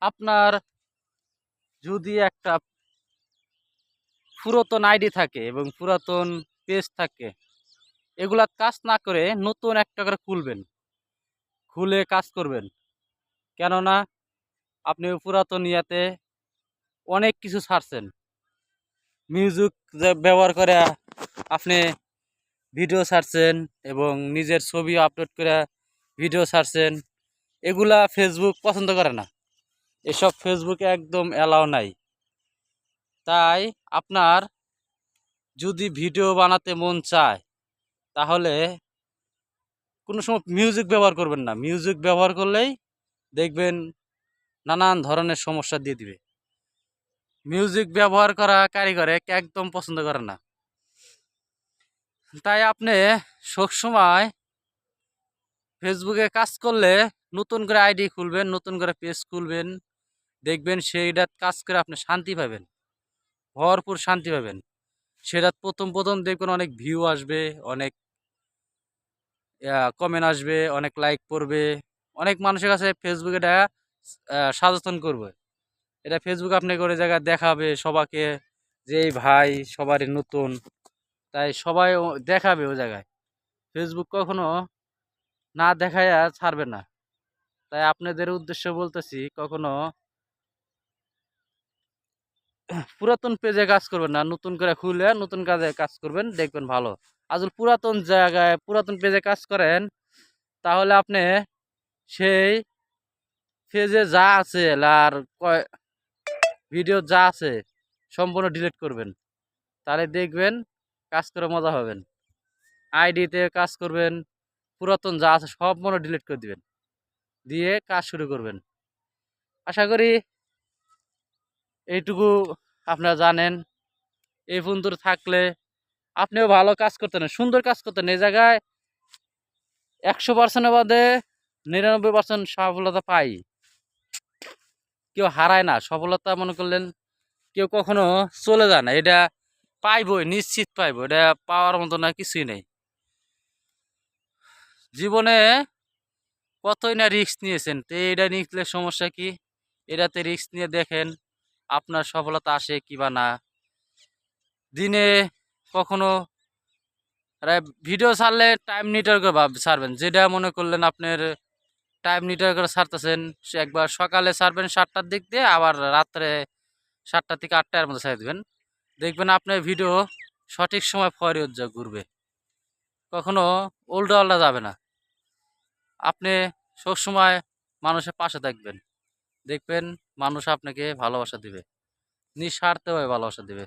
আপনার যদি একটা পুরাতন আইডি থাকে এবং পুরাতন পেজ থাকে, এগুলা কাজ না করে নতুন একটা করে খুলবেন, খুলে কাজ করবেন। কেননা আপনি পুরাতন ইয়াতে অনেক কিছু ছাড়ছেন, মিউজিক ব্যবহার করে আপনি ভিডিও ছাড়ছেন এবং নিজের ছবি আপলোড করে ভিডিও ছাড়ছেন। এগুলা ফেসবুক পছন্দ করে না, এসব ফেসবুকে একদম অ্যালাউ নাই। তাই আপনার যদি ভিডিও বানাতে মন চায়, তাহলে কোনো সময় মিউজিক ব্যবহার করবেন না। মিউজিক ব্যবহার করলেই দেখবেন নানান ধরনের সমস্যা দিয়ে দিবে। মিউজিক ব্যবহার করা কারিগরে একদম পছন্দ করে না। তাই আপনি সবসময় ফেসবুকে কাজ করলে নতুন করে আইডি খুলবেন, নতুন করে পেজ খুলবেন, দেখবেন সেইটা কাজ করে আপনি শান্তি পাবেন, ভরপুর শান্তি পাবেন। সেটা প্রথম প্রথম দেখবেন অনেক ভিউ আসবে, অনেক কমেন্ট আসবে, অনেক লাইক পড়বে, অনেক মানুষের কাছে ফেসবুকে এটা সাজেশন করবে। এটা ফেসবুক আপনি করে জায়গায় দেখাবে সবাইকে যে এই ভাই সবারই নতুন, তাই সবাই দেখাবে ও জায়গায়। ফেসবুক কখনো না দেখায়া ছাড়বে না। তাই আপনাদের উদ্দেশ্য বলতেছি, কখনো পুরাতন পেজে কাজ করবেন না, নতুন করে খুলে নতুন কাজে কাজ করবেন, দেখবেন ভালো। আর যদি পুরাতন জায়গায় পুরাতন পেজে কাজ করেন, তাহলে আপনি সেই পেজে যা আছে আর ভিডিও যা আছে সম্পূর্ণ ডিলিট করবেন। তাহলে দেখবেন কাজ করে মজা পাবেন। আইডিতে কাজ করবেন, পুরাতন যা আছে সব মনে ডিলিট করে দিবেন, দিয়ে কাজ শুরু করবেন। আশা করি এইটুকু আপনারা জানেন। এই বন্ধু থাকলে আপনিও ভালো কাজ করতেন, সুন্দর কাজ করতেন। এই জায়গায় 100% বাদে 99% সফলতা পাই, কেউ হারায় না। সফলতা মনে করলেন কেউ কখনো চলে যায় না, এটা পাইবই, নিশ্চিত পাইবো। এটা পাওয়ার মতো না কিছুই নেই। জীবনে কতই না রিস্ক নিয়েছেন, তো এটা নিলে সমস্যা কি? এটাতে রিস্ক নিয়ে দেখেন আপনার সফলতা আসে কি বা না। দিনে কখনো ভিডিও ছাড়লে টাইম নির্ধারণ করে ছাড়বেন, যেটা মনে করলেন আপনার টাইম নির্ধারণ করে ছাড়তেছেন। সে একবার সকালে ছাড়বেন 7টার দিক দিয়ে, আবার রাত্রে 7টা থেকে 8টার মধ্যে ছেড়ে দেবেন। দেখবেন আপনার ভিডিও সঠিক সময় ফরিয়ত ঘুরবে, কখনো উল্টো পাল্টা যাবে না। আপনি সবসময় মানুষের পাশে থাকবেন, দেখবেন মানুষ আপনাকে ভালোবাসা দিবে, নিঃস্বার্থভাবে ভালোবাসা দিবে।